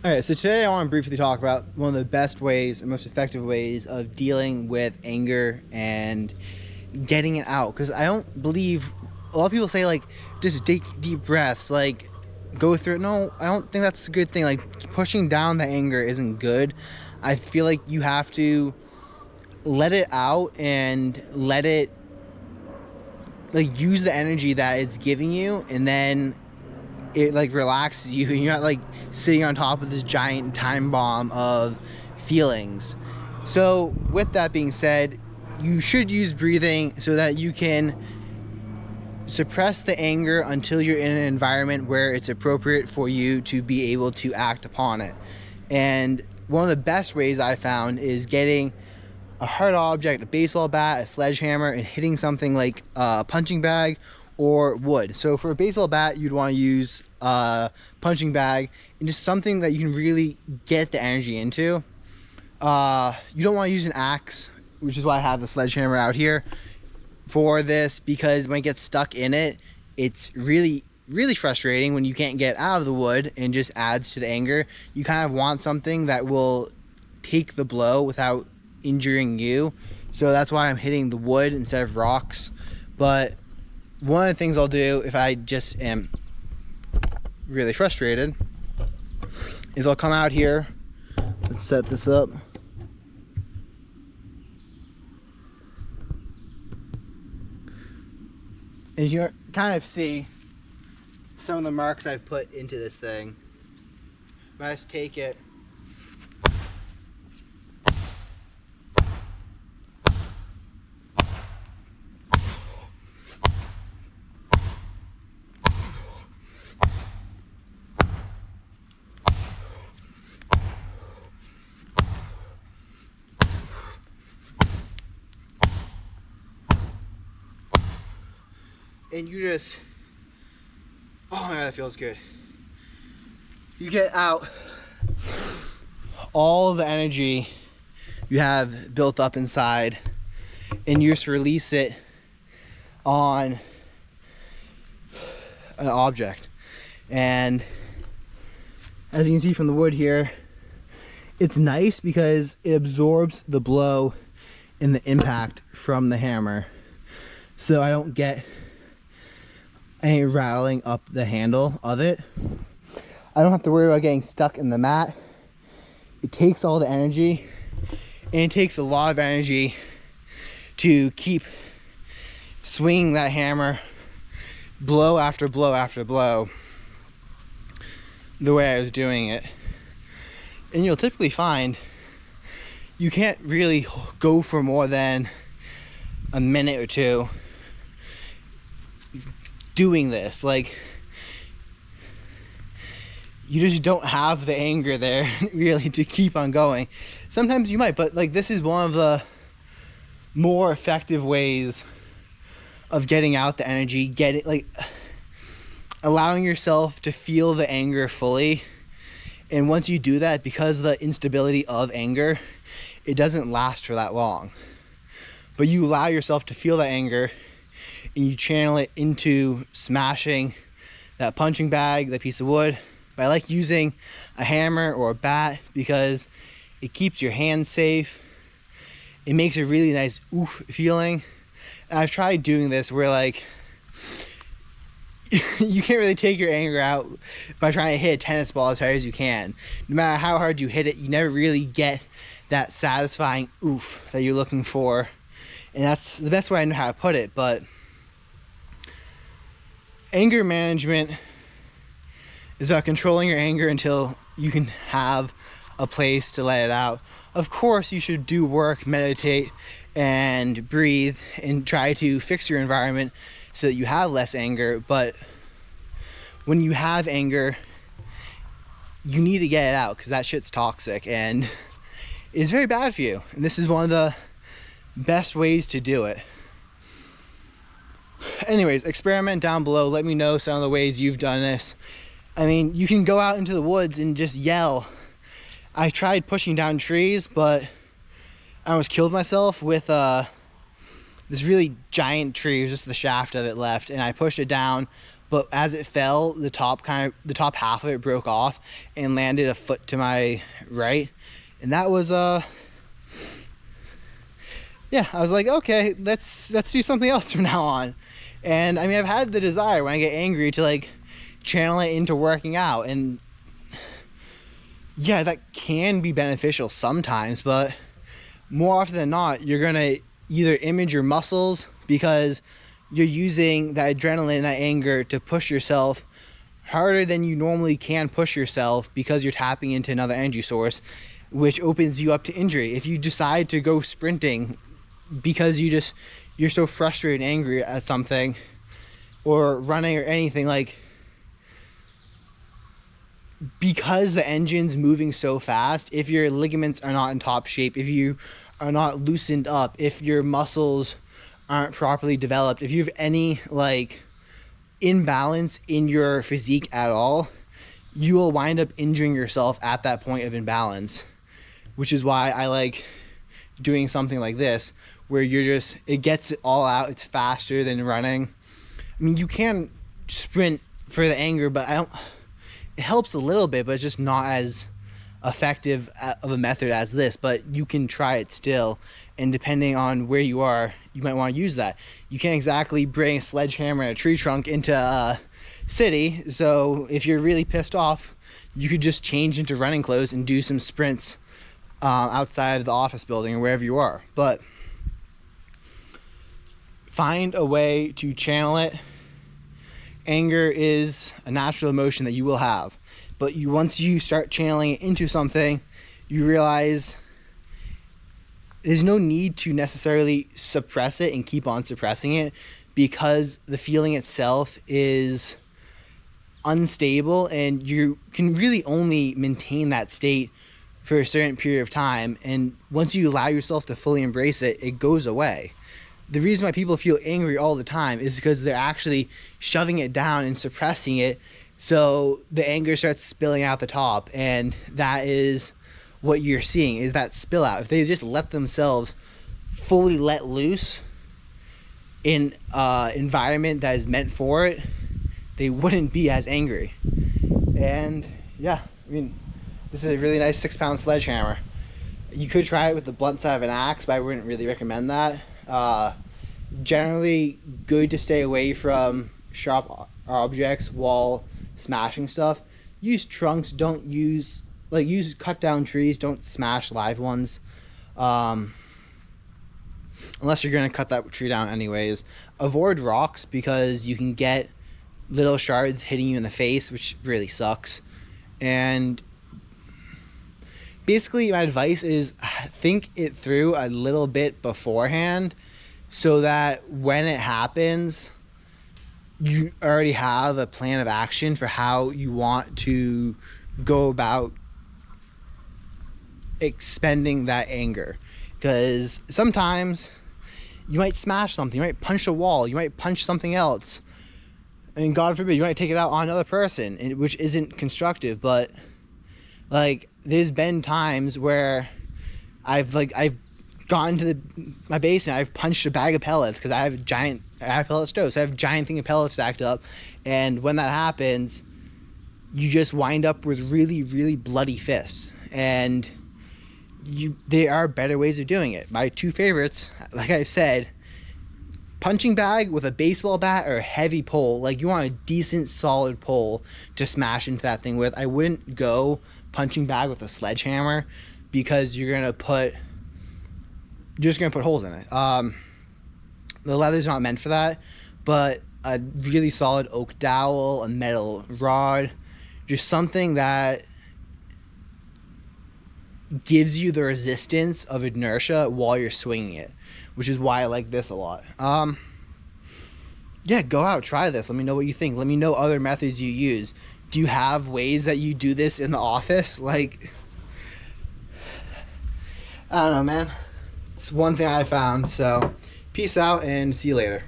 All right, so today I want to briefly talk about one of the best ways and most effective ways of dealing with anger and getting it out. Because I don't believe, a lot of people say, like, just take deep breaths, like, go through it. No, I don't think that's a good thing. Like, pushing down the anger isn't good. I feel like you have to let it out and let it, like, use the energy that it's giving you, and then it like relaxes you and you're not like sitting on top of this giant time bomb of feelings. So with that being said, you should use breathing so that you can suppress the anger until you're in an environment where it's appropriate for you to be able to act upon it. And one of the best ways I found is getting a hard object, a baseball bat, a sledgehammer, and hitting something like a punching bag or wood. So for a baseball bat, you'd want to use a punching bag and just something that you can really get the energy into. You don't want to use an axe, which is why I have the sledgehammer out here for this, because when it gets stuck in it, it's really frustrating when you can't get out of the wood, and just adds to the anger. You kind of want something that will take the blow without injuring you. So that's why I'm hitting the wood instead of rocks. But one of the things I'll do if I just am really frustrated is I'll come out here. Let's set this up. And you kind of see some of the marks I've put into this thing. If I just take it, and you just, oh my God, that feels good. You get out all the energy you have built up inside, and you just release it on an object. And as you can see from the wood here, it's nice because it absorbs the blow and the impact from the hammer, so I don't get any rattling up the handle of it. I don't have to worry about getting stuck in the mat. It takes all the energy, and it takes a lot of energy to keep swinging that hammer blow after blow after blow the way I was doing it. And you'll typically find you can't really go for more than a minute or two doing this. Like, you just don't have the anger there really to keep on going. Sometimes you might, but like, this is one of the more effective ways of getting out the energy, allowing yourself to feel the anger fully. And once you do that, because of the instability of anger, it doesn't last for that long. But you allow yourself to feel that anger, and you channel it into smashing that punching bag, that piece of wood. But I like using a hammer or a bat because it keeps your hands safe. It makes a really nice oof feeling. And I've tried doing this where, like, you can't really take your anger out by trying to hit a tennis ball as hard as you can. No matter how hard you hit it, you never really get that satisfying oof that you're looking for. And that's the best way I know how to put it. But anger management is about controlling your anger until you can have a place to let it out. Of course, you should do work, meditate, and breathe, and try to fix your environment so that you have less anger. But when you have anger, you need to get it out, because that shit's toxic and it's very bad for you. And this is one of the best ways to do it. Anyways, experiment down below. Let me know some of the ways you've done this. I mean, you can go out into the woods and just yell. I tried pushing down trees, but I almost killed myself with this really giant tree. It was just the shaft of it left, and I pushed it down but as it fell, the top half of it broke off and landed a foot to my right. And that was yeah, I was like, okay, let's do something else from now on. And I mean, I've had the desire when I get angry to like channel it into working out, and yeah, that can be beneficial sometimes, but more often than not, you're gonna either image your muscles because you're using that adrenaline and that anger to push yourself harder than you normally can push yourself, because you're tapping into another energy source, which opens you up to injury. If you decide to go sprinting because you're so frustrated and angry at something, or running or anything, like, because the engine's moving so fast, if your ligaments are not in top shape, if you are not loosened up, if your muscles aren't properly developed, if you have any like imbalance in your physique at all, you will wind up injuring yourself at that point of imbalance. Which is why I like doing something like this, where it gets it all out. It's faster than running. I mean, you can sprint for the anger, but it helps a little bit, but it's just not as effective of a method as this. But you can try it still, and depending on where you are, you might want to use that. You can't exactly bring a sledgehammer and a tree trunk into a city, so if you're really pissed off, you could just change into running clothes and do some sprints outside of the office building or wherever you are. But find a way to channel it. Anger is a natural emotion that you will have, but once you start channeling it into something, you realize there's no need to necessarily suppress it and keep on suppressing it, because the feeling itself is unstable, and you can really only maintain that state for a certain period of time. And once you allow yourself to fully embrace it, it goes away. The reason why people feel angry all the time is because they're actually shoving it down and suppressing it, so the anger starts spilling out the top, and that is what you're seeing, is that spill out. If they just let themselves fully let loose in an environment that is meant for it, they wouldn't be as angry. And yeah, I mean, this is a really nice 6-pound sledgehammer. You could try it with the blunt side of an axe, but I wouldn't really recommend that. Generally good to stay away from sharp objects while smashing stuff. Use trunks, don't use cut down trees, don't smash live ones. Unless you're gonna cut that tree down anyways. Avoid rocks, because you can get little shards hitting you in the face, which really sucks. And basically my advice is think it through a little bit beforehand, so that when it happens, you already have a plan of action for how you want to go about expending that anger. Because sometimes you might smash something, you might punch a wall, you might punch something else, and God forbid you might take it out on another person, which isn't constructive. But like, there's been times where I've gone to my basement, I've punched a bag of pellets, because I have pellet stoves, so I have a giant thing of pellets stacked up, and when that happens, you just wind up with really, really bloody fists. And there are better ways of doing it. My two favorites, like I've said, punching bag with a baseball bat or a heavy pole. Like, you want a decent solid pole to smash into that thing with. I wouldn't go punching bag with a sledgehammer, because you're just gonna put holes in it. The leather's not meant for that, but a really solid oak dowel, a metal rod, just something that gives you the resistance of inertia while you're swinging it, which is why I like this a lot. Yeah, go out, try this. Let me know what you think. Let me know other methods you use. Do you have ways that you do this in the office? Like, I don't know, man. It's one thing I found. So peace out and see you later.